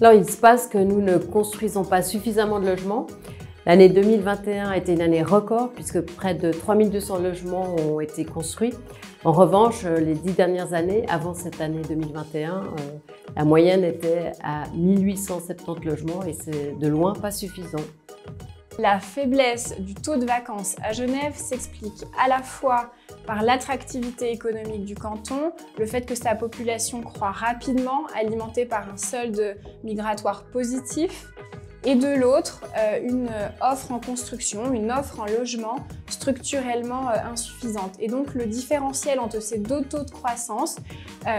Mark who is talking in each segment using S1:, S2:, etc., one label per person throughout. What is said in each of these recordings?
S1: Alors, il se passe que nous ne construisons pas suffisamment de logements. L'année 2021 a été une année record puisque près de 3200 logements ont été construits. En revanche, les 10 dernières années, avant cette année 2021, la moyenne était à 1870 logements et c'est de loin pas suffisant.
S2: La faiblesse du taux de vacances à Genève s'explique à la fois par l'attractivité économique du canton, le fait que sa population croît rapidement, alimentée par un solde migratoire positif, et de l'autre, une offre en construction, une offre en logement structurellement insuffisante. Et donc le différentiel entre ces deux taux de croissance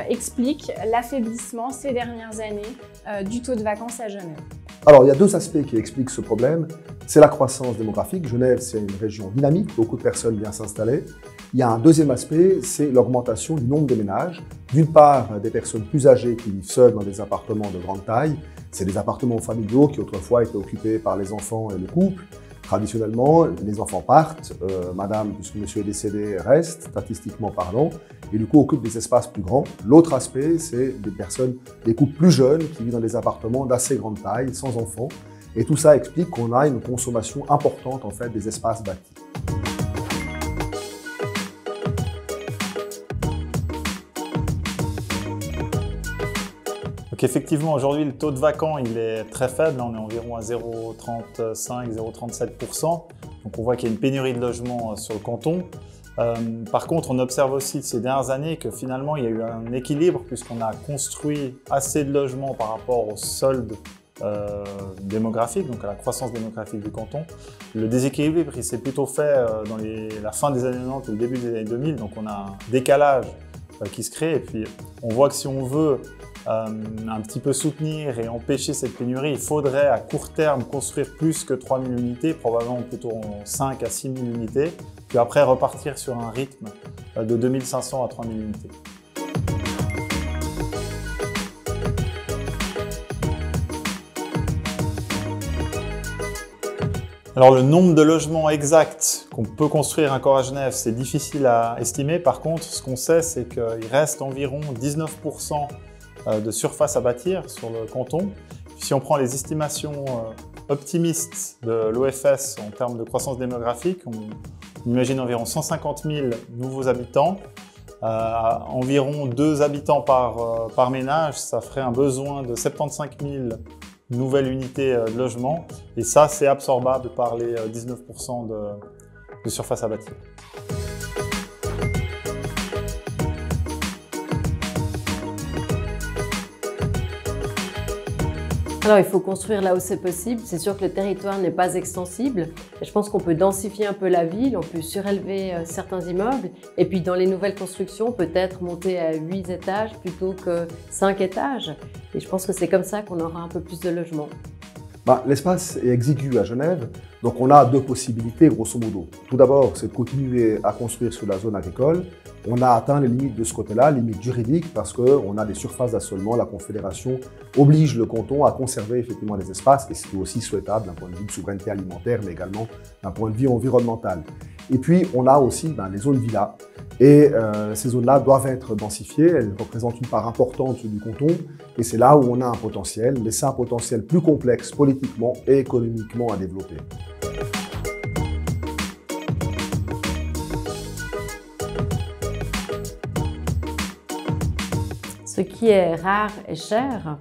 S2: explique l'affaiblissement ces dernières années du taux de vacances à Genève.
S3: Alors, il y a deux aspects qui expliquent ce problème. C'est la croissance démographique. Genève, c'est une région dynamique, beaucoup de personnes viennent s'installer. Il y a un deuxième aspect, c'est l'augmentation du nombre de ménages. D'une part, des personnes plus âgées qui vivent seules dans des appartements de grande taille. C'est des appartements familiaux qui autrefois étaient occupés par les enfants et le couple. Traditionnellement, les enfants partent, madame, puisque monsieur est décédé, reste, statistiquement parlant, et du coup occupe des espaces plus grands. L'autre aspect, c'est des personnes, des couples plus jeunes qui vivent dans des appartements d'assez grande taille, sans enfants. Et tout ça explique qu'on a une consommation importante en fait des espaces bâtis.
S4: Donc effectivement, aujourd'hui, le taux de vacants il est très faible. On est environ à 0,35, 0,37%. Donc on voit qu'il y a une pénurie de logements sur le canton. Par contre, on observe aussi ces dernières années que finalement, il y a eu un équilibre puisqu'on a construit assez de logements par rapport au solde démographique, donc à la croissance démographique du canton. Le déséquilibre, il s'est plutôt fait dans la fin des années 90 ou le début des années 2000. Donc on a un décalage qui se crée et puis on voit que si on veut un petit peu soutenir et empêcher cette pénurie, il faudrait à court terme construire plus que 3000 unités, probablement plutôt 5 à 6000 unités, puis après repartir sur un rythme de 2500 à 3000 unités. Alors le nombre de logements exacts qu'on peut construire encore à Genève, c'est difficile à estimer. Par contre, ce qu'on sait, c'est qu'il reste environ 19% de surface à bâtir sur le canton. Si on prend les estimations optimistes de l'OFS en termes de croissance démographique, on imagine environ 150 000 nouveaux habitants. Environ 2 habitants par ménage, ça ferait un besoin de 75 000 nouvelles unités de logement. Et ça, c'est absorbable par les 19% de surface à bâtir.
S1: Alors, il faut construire là où c'est possible. C'est sûr que le territoire n'est pas extensible. Et je pense qu'on peut densifier un peu la ville, on peut surélever certains immeubles. Et puis, dans les nouvelles constructions, peut-être monter à 8 étages plutôt que 5 étages. Et je pense que c'est comme ça qu'on aura un peu plus de logements.
S3: L'espace est exigu à Genève, donc on a deux possibilités grosso modo. Tout d'abord, c'est de continuer à construire sur la zone agricole. On a atteint les limites de ce côté-là, limites juridiques, parce qu'on a des surfaces d'assolement. La Confédération oblige le canton à conserver effectivement des espaces, et c'est aussi souhaitable d'un point de vue de souveraineté alimentaire, mais également d'un point de vue environnemental. Et puis, on a aussi les zones villas. Et ces zones-là doivent être densifiées, elles représentent une part importante du canton, et c'est là où on a un potentiel, mais c'est un potentiel plus complexe politiquement et économiquement à développer.
S1: Ce qui est rare est cher,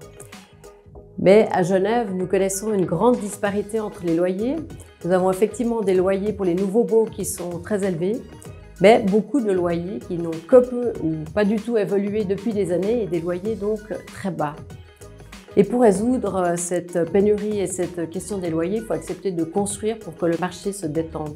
S1: mais à Genève, nous connaissons une grande disparité entre les loyers. Nous avons effectivement des loyers pour les nouveaux baux qui sont très élevés, mais beaucoup de loyers qui n'ont que peu ou pas du tout évolué depuis des années et des loyers donc très bas. Et pour résoudre cette pénurie et cette question des loyers, il faut accepter de construire pour que le marché se détende.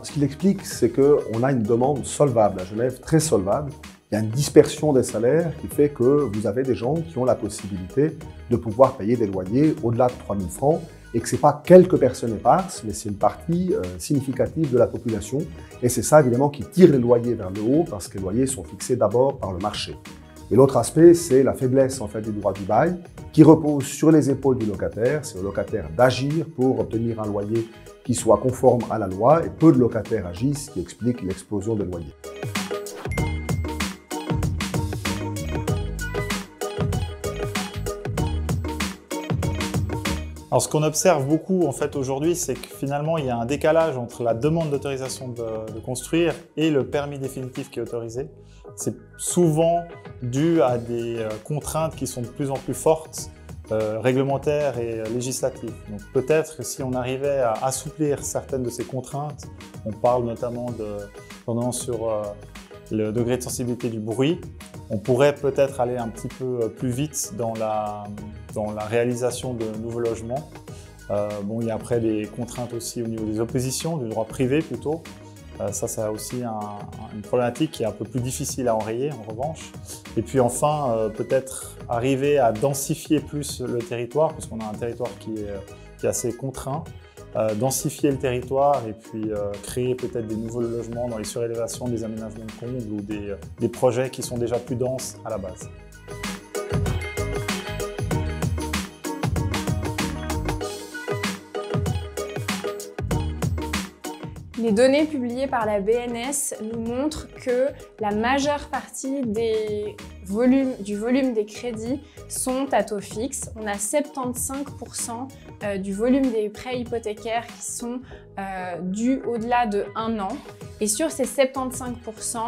S3: Ce qu'il explique, c'est qu'on a une demande solvable à Genève, très solvable. Il y a une dispersion des salaires qui fait que vous avez des gens qui ont la possibilité de pouvoir payer des loyers au-delà de 3 000 francs et que ce n'est pas quelques personnes éparses, mais c'est une partie significative de la population. Et c'est ça, évidemment, qui tire les loyers vers le haut parce que les loyers sont fixés d'abord par le marché. Et l'autre aspect, c'est la faiblesse en fait, du droit du bail qui repose sur les épaules du locataire. C'est au locataire d'agir pour obtenir un loyer qui soit conforme à la loi et peu de locataires agissent, ce qui explique l'explosion des loyers.
S4: Alors, ce qu'on observe beaucoup en fait aujourd'hui, c'est que finalement, il y a un décalage entre la demande d'autorisation de construire et le permis définitif qui est autorisé. C'est souvent dû à des contraintes qui sont de plus en plus fortes, réglementaires et législatives. Donc peut-être que si on arrivait à assouplir certaines de ces contraintes, on parle notamment de tendance sur le degré de sensibilité du bruit, on pourrait peut-être aller un petit peu plus vite dans la réalisation de nouveaux logements. Il y a après des contraintes aussi au niveau des oppositions, du droit privé plutôt. Ça a aussi une problématique qui est un peu plus difficile à enrayer en revanche. Et puis enfin, peut-être arriver à densifier plus le territoire, parce qu'on a un territoire qui est assez contraint. Densifier le territoire et puis créer peut-être des nouveaux logements dans les surélévations, des aménagements de combles ou des projets qui sont déjà plus denses à la base.
S2: Les données publiées par la BNS nous montrent que la majeure partie du volume des crédits sont à taux fixe. On a 75% du volume des prêts hypothécaires qui sont dus au-delà de 1 an. Et sur ces 75%,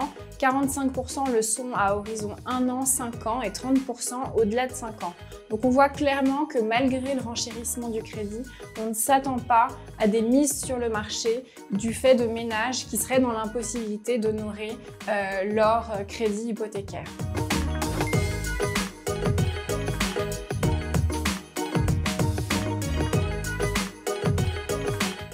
S2: 45% le sont à horizon 1 an, 5 ans et 30% au-delà de 5 ans. Donc on voit clairement que malgré le renchérissement du crédit, on ne s'attend pas à des mises sur le marché du fait de ménages qui seraient dans l'impossibilité d'honorer leur crédit hypothécaire.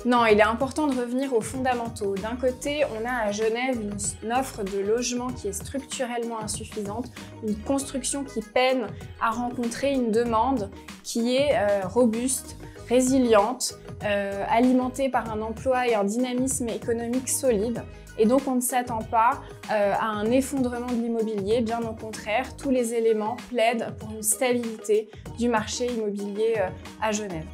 S2: Non, il est important de revenir aux fondamentaux. D'un côté, on a à Genève une offre de logement qui est structurellement insuffisante, une construction qui peine à rencontrer une demande qui est robuste, résiliente, alimentée par un emploi et un dynamisme économique solide. Et donc, on ne s'attend pas à un effondrement de l'immobilier, bien au contraire, tous les éléments plaident pour une stabilité du marché immobilier à Genève.